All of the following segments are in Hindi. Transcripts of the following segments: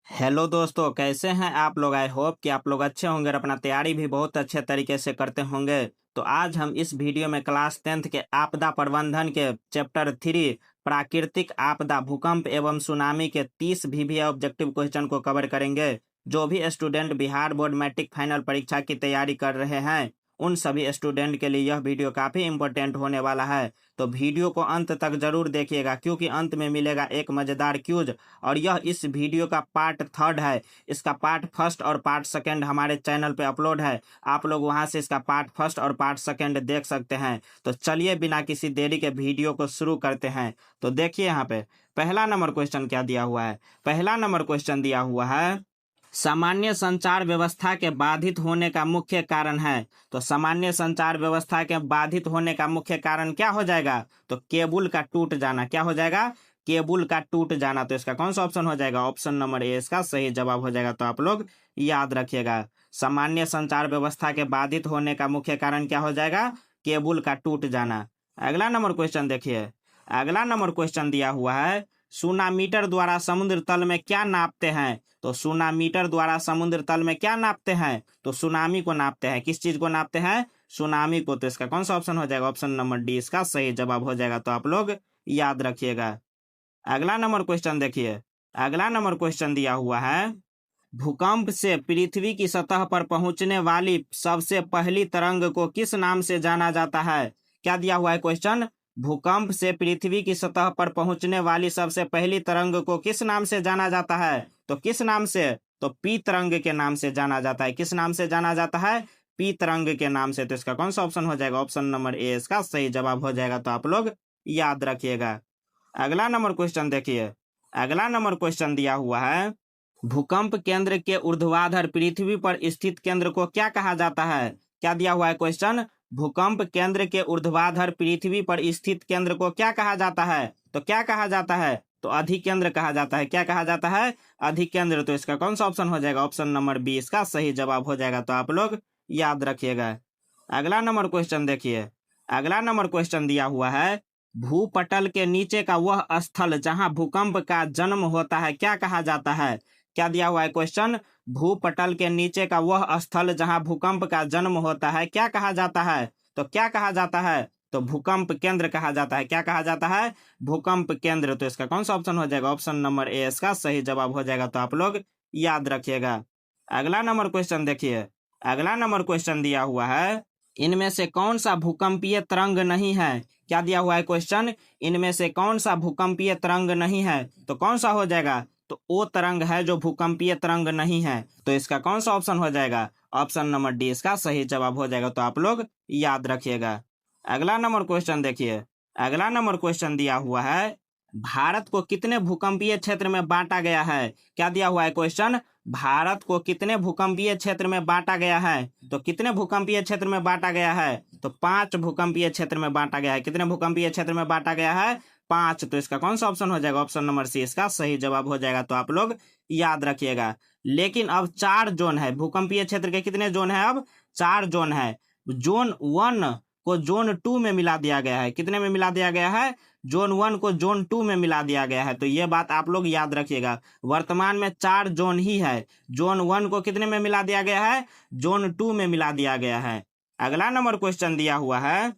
हेलो दोस्तों, कैसे हैं आप लोग। आई होप कि आप लोग अच्छे होंगे और अपना तैयारी भी बहुत अच्छे तरीके से करते होंगे। तो आज हम इस वीडियो में क्लास 10th के आपदा प्रबंधन के चैप्टर 3 प्राकृतिक आपदा भूकंप एवं सुनामी के 30 VVI ऑब्जेक्टिव क्वेश्चन को कवर करेंगे। जो भी student Bihar board matric final परीक्षा की तैयारी कर रहे हैं उन सभी स्टूडेंट के लिए यह वीडियो काफ़ी इंपॉर्टेंट होने वाला है। तो वीडियो को अंत तक जरूर देखिएगा, क्योंकि अंत में मिलेगा एक मज़ेदार क्यूज। और यह इस वीडियो का पार्ट 3 है। इसका पार्ट 1 और पार्ट 2 हमारे चैनल पे अपलोड है। आप लोग वहां से इसका पार्ट 1 और पार्ट 2 देख सकते हैं। तो चलिए बिना किसी देरी के वीडियो को शुरू करते हैं। तो देखिए यहाँ पे पहला नंबर क्वेश्चन क्या दिया हुआ है। पहला नंबर क्वेश्चन दिया हुआ है, सामान्य संचार व्यवस्था के बाधित होने का मुख्य कारण है। तो सामान्य संचार व्यवस्था के बाधित होने का मुख्य कारण क्या हो जाएगा। तो केबल का टूट जाना। क्या हो जाएगा, केबल का टूट जाना। तो इसका कौन सा ऑप्शन हो जाएगा, ऑप्शन नंबर ए इसका सही जवाब हो जाएगा। तो आप लोग याद रखिएगा, सामान्य संचार व्यवस्था के बाधित होने का मुख्य कारण क्या हो जाएगा, केबल का टूट जाना। अगला नंबर क्वेश्चन देखिए। अगला नंबर क्वेश्चन दिया हुआ है, सुनामीटर द्वारा समुद्र तल में क्या नापते हैं। तो सुनामीटर द्वारा समुद्र तल में क्या नापते हैं, तो सुनामी को नापते हैं। किस चीज को नापते हैं, सुनामी को। तो इसका कौन सा ऑप्शन हो जाएगा, ऑप्शन नंबर डी इसका सही जवाब हो जाएगा। तो आप लोग याद रखिएगा। अगला नंबर क्वेश्चन देखिए। अगला नंबर क्वेश्चन दिया हुआ है, भूकंप से पृथ्वी की सतह पर पहुंचने वाली सबसे पहली तरंग को किस नाम से जाना जाता है। क्या दिया हुआ है क्वेश्चन, भूकंप से पृथ्वी की सतह पर पहुंचने वाली सबसे पहली तरंग को किस नाम से जाना जाता है। तो किस नाम से, तो पी तरंग के नाम से जाना जाता है। किस नाम से जाना जाता है, पी तरंग के नाम से। तो इसका कौन सा ऑप्शन हो जाएगा, ऑप्शन नंबर ए इसका सही जवाब हो जाएगा। तो आप लोग याद रखिएगा। अगला नंबर क्वेश्चन देखिए। अगला नंबर क्वेश्चन दिया हुआ है, भूकंप केंद्र के ऊर्ध्वाधर पृथ्वी पर स्थित केंद्र को क्या कहा जाता है। क्या दिया हुआ है क्वेश्चन, भूकंप केंद्र के ऊर्ध्वाधर पृथ्वी पर स्थित केंद्र को क्या कहा जाता है। तो क्या कहा जाता है, तो अधिकेंद्र कहा जाता है। क्या कहा जाता है, अधिकेंद्र। तो इसका कौन सा ऑप्शन हो जाएगा, ऑप्शन नंबर बी इसका सही जवाब हो जाएगा। तो आप लोग याद रखिएगा। अगला नंबर क्वेश्चन देखिए। अगला नंबर क्वेश्चन दिया हुआ है, भूपटल के नीचे का वह स्थल जहां भूकंप का जन्म होता है क्या कहा जाता है। क्या दिया हुआ है क्वेश्चन, भूपटल के नीचे का वह स्थल जहां भूकंप का जन्म होता है क्या कहा जाता है। तो क्या कहा जाता है, तो भूकंप केंद्र कहा जाता है। क्या कहा जाता है, भूकंप केंद्र। तो इसका कौन सा ऑप्शन हो जाएगा, ऑप्शन नंबर ए इसका सही जवाब हो जाएगा। तो आप लोग याद रखिएगा। अगला नंबर क्वेश्चन देखिए। अगला नंबर क्वेश्चन दिया हुआ है, इनमें से कौन सा भूकंपीय तरंग नहीं है। क्या दिया हुआ है क्वेश्चन, इनमें से कौन सा भूकंपीय तरंग नहीं है। तो कौन सा हो जाएगा, तो वो तरंग है जो भूकंपीय तरंग नहीं है। तो इसका कौन सा ऑप्शन हो जाएगा, ऑप्शन नंबर डी इसका सही जवाब हो जाएगा। तो आप लोग याद रखिएगा। अगला नंबर क्वेश्चन देखिए। अगला नंबर क्वेश्चन दिया हुआ है, भारत को कितने भूकंपीय क्षेत्र में बांटा गया है। क्या दिया हुआ है क्वेश्चन, भारत को कितने भूकंपीय क्षेत्र में बांटा गया है। तो कितने भूकंपीय क्षेत्र में बांटा गया है, तो 5 भूकंपीय क्षेत्र में बांटा गया है। कितने भूकंपीय क्षेत्र में बांटा गया है, 5। तो इसका कौन सा ऑप्शन हो जाएगा, ऑप्शन नंबर सी इसका सही जवाब हो जाएगा। तो आप लोग याद रखिएगा। लेकिन अब 4 जोन है भूकंपीय क्षेत्र के। कितने जोन है, अब 4 जोन है। जोन 1 को जोन 2 में मिला दिया गया है। कितने में मिला दिया गया है, जोन 1 को जोन 2 में मिला दिया गया है। तो ये बात आप लोग याद रखिएगा। वर्तमान में 4 जोन ही है। जोन 1 को कितने में मिला दिया गया है, जोन 2 में मिला दिया गया है। अगला नंबर क्वेश्चन दिया हुआ है,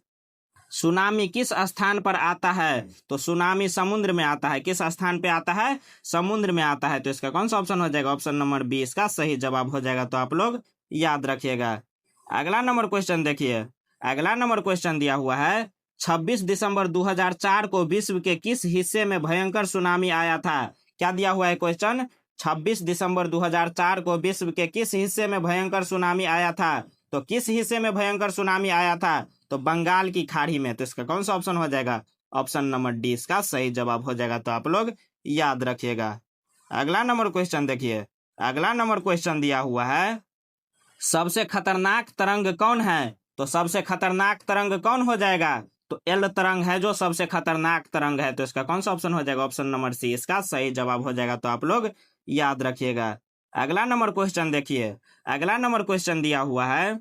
सुनामी किस स्थान पर आता है। तो सुनामी समुद्र में आता है। किस स्थान पे आता है, समुद्र में आता है। तो इसका कौन सा ऑप्शन हो जाएगा, ऑप्शन नंबर बी इसका सही जवाब हो जाएगा। तो आप लोग याद रखिएगा। अगला नंबर क्वेश्चन देखिए। अगला नंबर क्वेश्चन दिया हुआ है, 26 दिसंबर 2004 को विश्व के किस हिस्से में भयंकर सुनामी आया था। क्या दिया हुआ है क्वेश्चन, 26 दिसंबर 2004 को विश्व के किस हिस्से में भयंकर सुनामी आया था। तो किस हिस्से में भयंकर सुनामी आया था, तो बंगाल की खाड़ी में। तो इसका कौन सा ऑप्शन हो जाएगा, ऑप्शन नंबर डी इसका सही जवाब हो जाएगा। तो आप लोग याद रखिएगा। अगला नंबर क्वेश्चन देखिए। अगला नंबर क्वेश्चन दिया हुआ है, सबसे खतरनाक तरंग कौन है। तो सबसे खतरनाक तरंग कौन हो जाएगा, तो एल तरंग है जो सबसे खतरनाक तरंग है। तो इसका कौन सा ऑप्शन हो जाएगा, ऑप्शन नंबर सी इसका सही जवाब हो जाएगा। तो आप लोग याद रखिएगा। अगला नंबर क्वेश्चन देखिए। अगला नंबर क्वेश्चन दिया हुआ है,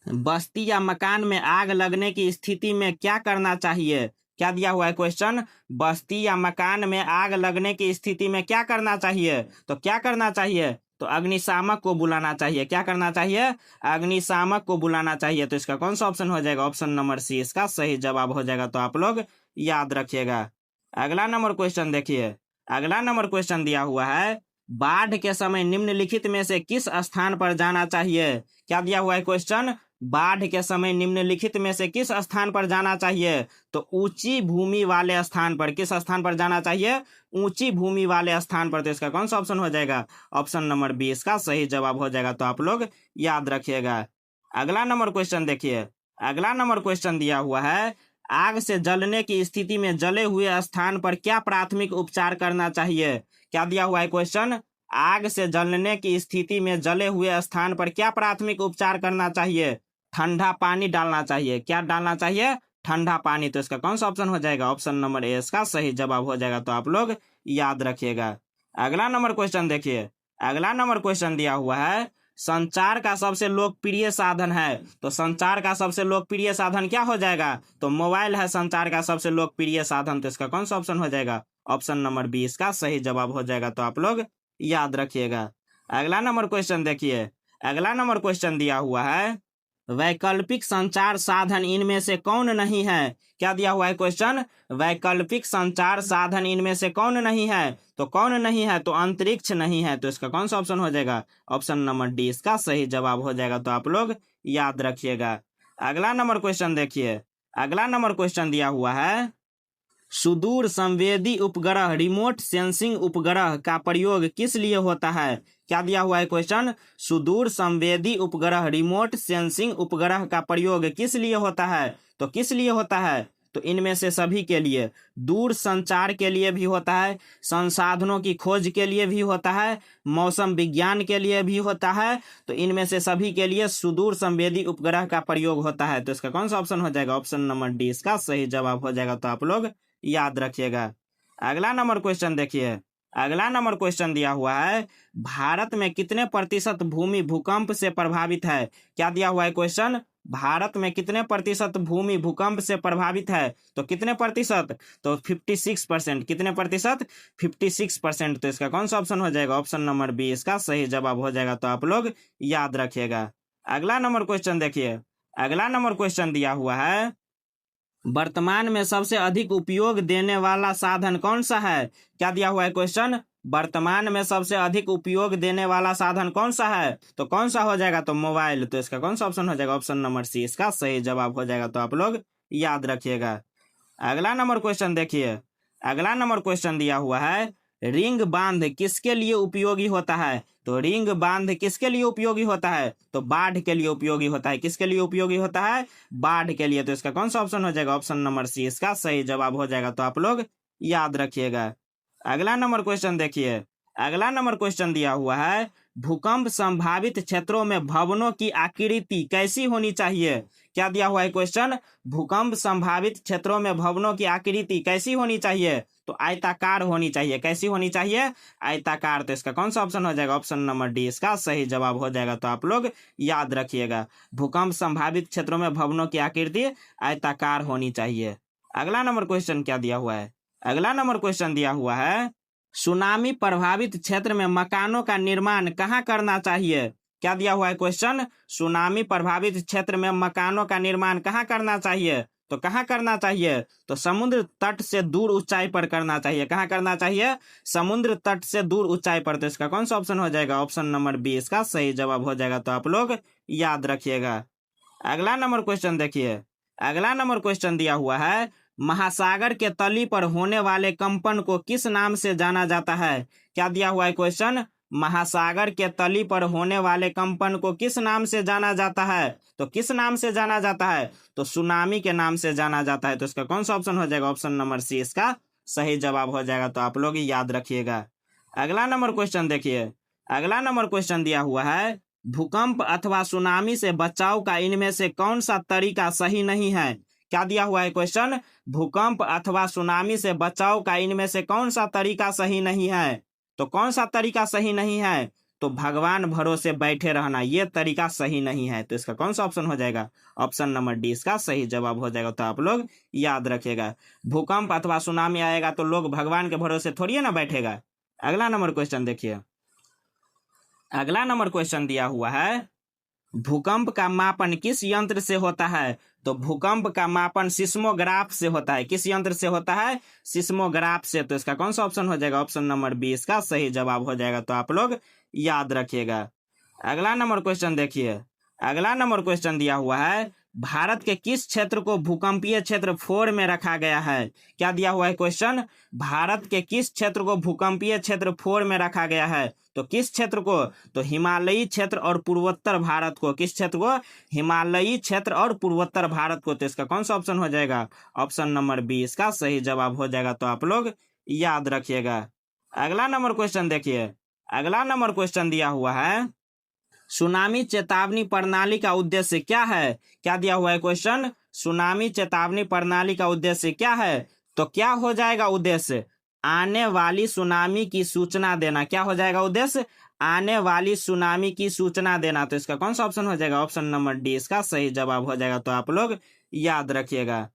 बस्ती या मकान में आग लगने की स्थिति में क्या करना चाहिए। क्या दिया हुआ है क्वेश्चन, बस्ती या मकान में आग लगने की स्थिति में क्या करना चाहिए? तो क्या करना चाहिए? तो अग्निशामक को बुलाना चाहिए। क्या करना चाहिए? अग्निशामक को बुलाना चाहिए। तो इसका कौन सा ऑप्शन हो जाएगा? ऑप्शन नंबर सी इसका सही जवाब हो जाएगा। तो आप लोग याद रखिएगा। अगला नंबर क्वेश्चन देखिए। अगला नंबर क्वेश्चन दिया हुआ है, बाढ़ के समय निम्नलिखित में से किस स्थान पर जाना चाहिए? क्या दिया हुआ है क्वेश्चन, बाढ़ के समय निम्नलिखित में से किस स्थान पर जाना चाहिए? तो ऊंची भूमि वाले स्थान पर। किस स्थान पर जाना चाहिए? ऊंची भूमि वाले स्थान पर। तो इसका कौन सा ऑप्शन हो जाएगा? ऑप्शन नंबर बी इसका सही जवाब हो जाएगा। तो आप लोग याद रखिएगा। अगला नंबर क्वेश्चन देखिए। अगला नंबर क्वेश्चन दिया हुआ है, आग से जलने की स्थिति में जले हुए स्थान पर क्या प्राथमिक उपचार करना चाहिए? क्या दिया हुआ है क्वेश्चन, आग से जलने की स्थिति में जले हुए स्थान पर क्या प्राथमिक उपचार करना चाहिए? ठंडा पानी डालना चाहिए। क्या डालना चाहिए? ठंडा पानी। तो इसका कौन सा ऑप्शन हो जाएगा? ऑप्शन नंबर ए इसका सही जवाब हो जाएगा। तो आप लोग याद रखिएगा। अगला नंबर क्वेश्चन देखिए। अगला नंबर क्वेश्चन दिया हुआ है, संचार का सबसे लोकप्रिय साधन है। तो संचार का सबसे लोकप्रिय साधन क्या हो जाएगा? तो मोबाइल है संचार का सबसे लोकप्रिय साधन। तो इसका कौन सा ऑप्शन हो जाएगा? ऑप्शन नंबर बी इसका सही जवाब हो जाएगा। तो आप लोग याद रखिएगा। अगला नंबर क्वेश्चन देखिए। अगला नंबर क्वेश्चन दिया हुआ है, वैकल्पिक संचार साधन इनमें से कौन नहीं है? क्या दिया हुआ है क्वेश्चन, वैकल्पिक संचार साधन इनमें से कौन नहीं है? तो कौन नहीं है? तो अंतरिक्ष नहीं है। तो इसका कौन सा ऑप्शन हो जाएगा? ऑप्शन नंबर डी इसका सही जवाब हो जाएगा। तो आप लोग याद रखिएगा। अगला नंबर क्वेश्चन देखिए। अगला नंबर क्वेश्चन दिया हुआ है, सुदूर संवेदी उपग्रह रिमोट सेंसिंग उपग्रह का प्रयोग किस लिए होता है? क्या दिया हुआ है क्वेश्चन, सुदूर संवेदी उपग्रह रिमोट सेंसिंग उपग्रह का प्रयोग किस लिए होता है? तो किस लिए होता है? तो इनमें से सभी के लिए। दूर संचार के लिए भी होता है, संसाधनों की खोज के लिए भी होता है, मौसम विज्ञान के लिए भी होता है। तो इनमें से सभी के लिए सुदूर संवेदी उपग्रह का प्रयोग होता है। तो इसका कौन सा ऑप्शन हो जाएगा? ऑप्शन नंबर डी इसका सही जवाब हो जाएगा। तो आप लोग याद रखिएगा। अगला नंबर क्वेश्चन देखिए। अगला नंबर क्वेश्चन दिया हुआ है, भारत में कितने प्रतिशत भूमि भूकंप से प्रभावित है? क्या दिया हुआ है क्वेश्चन, भारत में कितने प्रतिशत भूमि भूकंप से प्रभावित है? तो कितने प्रतिशत? तो 56%। कितने प्रतिशत? 56%। तो इसका कौन सा ऑप्शन हो जाएगा? ऑप्शन नंबर बी इसका सही जवाब हो जाएगा। तो आप लोग याद रखिएगा। अगला नंबर क्वेश्चन देखिए। अगला नंबर क्वेश्चन दिया हुआ है, वर्तमान में सबसे अधिक उपयोग देने वाला साधन कौन सा है? क्या दिया हुआ है क्वेश्चन, वर्तमान में सबसे अधिक उपयोग देने वाला साधन कौन सा है? तो कौन सा हो जाएगा? तो मोबाइल। तो इसका कौन सा ऑप्शन हो जाएगा? ऑप्शन नंबर सी इसका सही जवाब हो जाएगा। तो आप लोग याद रखिएगा। अगला नंबर क्वेश्चन देखिए। अगला नंबर क्वेश्चन दिया हुआ है, रिंग बांध किसके लिए उपयोगी होता है? तो रिंग बांध किसके लिए उपयोगी होता है? तो बाढ़ के लिए उपयोगी होता है। किसके लिए उपयोगी होता है? बाढ़ के लिए। तो इसका कौन सा ऑप्शन हो जाएगा? ऑप्शन नंबर सी इसका सही जवाब हो जाएगा। तो आप लोग याद रखिएगा। अगला नंबर क्वेश्चन देखिए। अगला नंबर क्वेश्चन दिया हुआ है, भूकंप संभावित क्षेत्रों में भवनों की आकृति कैसी होनी चाहिए? क्या दिया हुआ है क्वेश्चन, भूकंप संभावित क्षेत्रों में भवनों की आकृति कैसी होनी चाहिए? तो आयताकार होनी चाहिए। कैसी होनी चाहिए? आयताकार। तो इसका कौन सा ऑप्शन हो जाएगा? ऑप्शन नंबर डी इसका सही जवाब हो जाएगा। तो आप लोग याद रखिएगा, भूकंप संभावित क्षेत्रों में भवनों की आकृति आयताकार होनी चाहिए। अगला नंबर क्वेश्चन क्या दिया हुआ है? अगला नंबर क्वेश्चन दिया हुआ है, सुनामी प्रभावित क्षेत्र में मकानों का निर्माण कहाँ करना चाहिए? क्या दिया हुआ है क्वेश्चन, सुनामी प्रभावित क्षेत्र में मकानों का निर्माण कहाँ करना चाहिए? तो कहाँ करना चाहिए? तो समुद्र तट से दूर ऊंचाई पर करना चाहिए। कहाँ करना चाहिए? समुद्र तट से दूर ऊंचाई पर। तो इसका कौन सा ऑप्शन हो जाएगा? ऑप्शन नंबर बी इसका सही जवाब हो जाएगा। तो आप लोग याद रखिएगा। अगला नंबर क्वेश्चन देखिए। अगला नंबर क्वेश्चन दिया हुआ है, महासागर के तली पर होने वाले कंपन को किस नाम से जाना जाता है? क्या दिया हुआ है क्वेश्चन, महासागर के तली पर होने वाले कंपन को किस नाम से जाना जाता है? तो किस नाम से जाना जाता है? तो सुनामी के नाम से जाना जाता है। तो इसका कौन सा ऑप्शन हो जाएगा? ऑप्शन नंबर सी इसका सही जवाब हो जाएगा। तो आप लोग याद रखिएगा। अगला नंबर क्वेश्चन देखिए। अगला नंबर क्वेश्चन दिया हुआ है, भूकंप अथवा सुनामी से बचाव का इनमें से कौन सा तरीका सही नहीं है? क्या दिया हुआ है क्वेश्चन, भूकंप अथवा सुनामी से बचाव का इनमें से कौन सा तरीका सही नहीं है? तो कौन सा तरीका सही नहीं है? तो भगवान भरोसे बैठे रहना ये तरीका सही नहीं है। तो इसका कौन सा ऑप्शन हो जाएगा? ऑप्शन नंबर डी इसका सही जवाब हो जाएगा। तो आप लोग याद रखिएगा, भूकंप अथवा सुनामी आएगा तो लोग भगवान के भरोसे थोड़ी ना बैठेगा। अगला नंबर क्वेश्चन देखिए, अगला नंबर क्वेश्चन दिया हुआ है, भूकंप का मापन किस यंत्र से होता है? तो भूकंप का मापन सिस्मोग्राफ से होता है। किस यंत्र से होता है? सिस्मोग्राफ से। तो इसका कौन सा ऑप्शन हो जाएगा? ऑप्शन नंबर बी इसका सही जवाब हो जाएगा। तो आप लोग याद रखिएगा। अगला नंबर क्वेश्चन देखिए, अगला नंबर क्वेश्चन दिया हुआ है, भारत के किस क्षेत्र को भूकंपीय क्षेत्र 4 में रखा गया है? क्या दिया हुआ है क्वेश्चन? भारत के किस क्षेत्र को भूकंपीय क्षेत्र 4 में रखा गया है? तो किस क्षेत्र को? तो हिमालयी क्षेत्र और पूर्वोत्तर भारत को। किस क्षेत्र को? हिमालयी क्षेत्र और पूर्वोत्तर भारत को। तो इसका कौन सा ऑप्शन हो जाएगा? ऑप्शन नंबर बी इसका सही जवाब हो जाएगा। तो आप लोग याद रखिएगा। अगला नंबर क्वेश्चन देखिए, अगला नंबर क्वेश्चन दिया हुआ है, सुनामी चेतावनी प्रणाली का उद्देश्य क्या है? क्या दिया हुआ है क्वेश्चन? सुनामी चेतावनी प्रणाली का उद्देश्य क्या है? तो क्या हो जाएगा उद्देश्य? आने वाली सुनामी की सूचना देना। क्या हो जाएगा उद्देश्य? आने वाली सुनामी की सूचना देना। तो इसका कौन सा ऑप्शन हो जाएगा? ऑप्शन नंबर डी इसका सही जवाब हो जाएगा। तो आप लोग याद रखिएगा।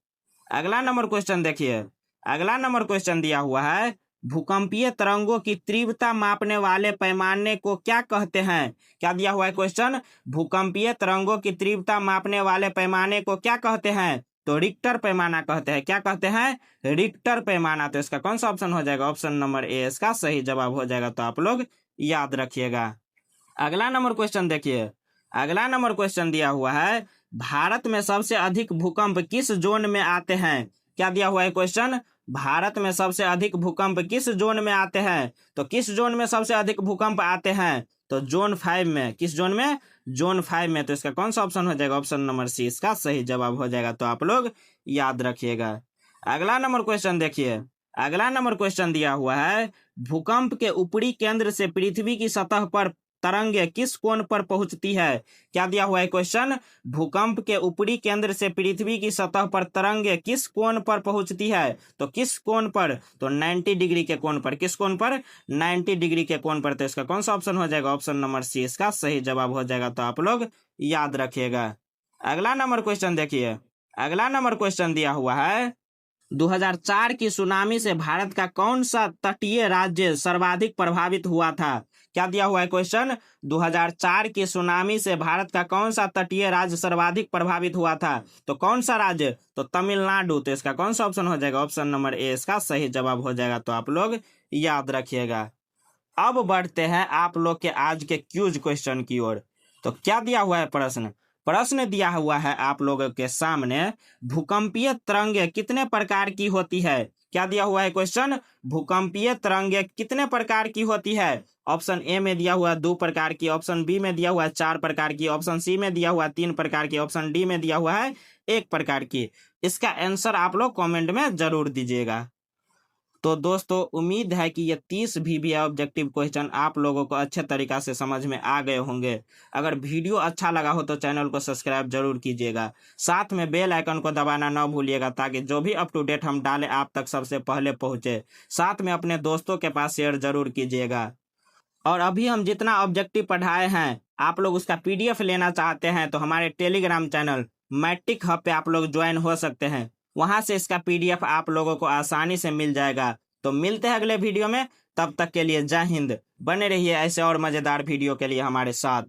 अगला नंबर क्वेश्चन देखिए, अगला नंबर क्वेश्चन दिया हुआ है, भूकंपीय तरंगों की तीव्रता मापने वाले पैमाने को क्या कहते हैं? क्या दिया हुआ है क्वेश्चन? भूकंपीय तरंगों की तीव्रता मापने वाले पैमाने को क्या कहते हैं? तो रिक्टर पैमाना कहते हैं। क्या कहते हैं? रिक्टर पैमाना। तो इसका कौन सा ऑप्शन हो जाएगा? ऑप्शन नंबर ए इसका सही जवाब हो जाएगा। तो आप लोग याद रखिएगा। अगला नंबर क्वेश्चन देखिए, अगला नंबर क्वेश्चन दिया हुआ है, भारत में सबसे अधिक भूकंप किस जोन में आते हैं? क्या दिया हुआ है क्वेश्चन? भारत में सबसे अधिक भूकंप किस जोन में आते हैं? तो किस जोन में सबसे अधिक भूकंप आते हैं? तो जोन 5 में। किस जोन में? जोन 5 में। तो इसका कौन सा ऑप्शन हो जाएगा? ऑप्शन नंबर सी इसका सही जवाब हो जाएगा। तो आप लोग याद रखिएगा। अगला नंबर क्वेश्चन देखिए, अगला नंबर क्वेश्चन दिया हुआ है, भूकंप के ऊपरी केंद्र से पृथ्वी की सतह पर तरंगे किस कोण पर पहुंचती है? क्या दिया हुआ है क्वेश्चन? भूकंप के ऊपरी केंद्र से पृथ्वी की सतह पर तरंगे किस कोण पर पहुंचती है? तो किस कोण पर? तो 90 डिग्री के कोण पर। किस कोण पर? 90 डिग्री के कोण पर। तो इसका कौन सा ऑप्शन हो जाएगा? ऑप्शन नंबर सी इसका सही जवाब हो जाएगा। तो आप लोग याद रखिएगा। अगला नंबर क्वेश्चन देखिए, अगला नंबर क्वेश्चन दिया हुआ है, 2004 की सुनामी से भारत का कौन सा तटीय राज्य सर्वाधिक प्रभावित हुआ था? क्या दिया हुआ है क्वेश्चन? 2004 की सुनामी से भारत का कौन सा तटीय राज्य सर्वाधिक प्रभावित हुआ था? तो कौन सा राज्य? तो तमिलनाडु। तो इसका कौन सा ऑप्शन हो जाएगा? ऑप्शन नंबर ए इसका सही जवाब हो जाएगा। तो आप लोग याद रखिएगा। अब बढ़ते हैं आप लोग के आज के क्यूज क्वेश्चन की ओर। तो क्या दिया हुआ है प्रश्न? प्रश्न दिया हुआ है आप लोगों के सामने, भूकंपीय तरंगे कितने प्रकार की होती है? क्या दिया हुआ है क्वेश्चन? भूकंपीय तरंगे कितने प्रकार की होती है? ऑप्शन ए में दिया हुआ 2 प्रकार की, ऑप्शन बी में दिया हुआ 4 प्रकार की, ऑप्शन सी में दिया हुआ 3 प्रकार की, ऑप्शन डी में दिया हुआ है 1 प्रकार की। इसका आंसर आप लोग कमेंट में जरूर दीजिएगा। तो दोस्तों उम्मीद है कि ये 30 भी ऑब्जेक्टिव क्वेश्चन आप लोगों को अच्छे तरीका से समझ में आ गए होंगे। अगर वीडियो अच्छा लगा हो तो चैनल को सब्सक्राइब जरूर कीजिएगा, साथ में बेल आइकन को दबाना न भूलिएगा ताकि जो भी अप टू डेट हम डालें आप तक सबसे पहले पहुंचे। साथ में अपने दोस्तों के पास शेयर जरूर कीजिएगा। और अभी हम जितना ऑब्जेक्टिव पढ़ाए हैं आप लोग उसका PDF लेना चाहते हैं तो हमारे टेलीग्राम चैनल मैट्रिक हब पे आप लोग ज्वाइन हो सकते हैं। वहां से इसका PDF आप लोगों को आसानी से मिल जाएगा। तो मिलते हैं अगले वीडियो में, तब तक के लिए जय हिंद। बने रहिए ऐसे और मजेदार वीडियो के लिए हमारे साथ।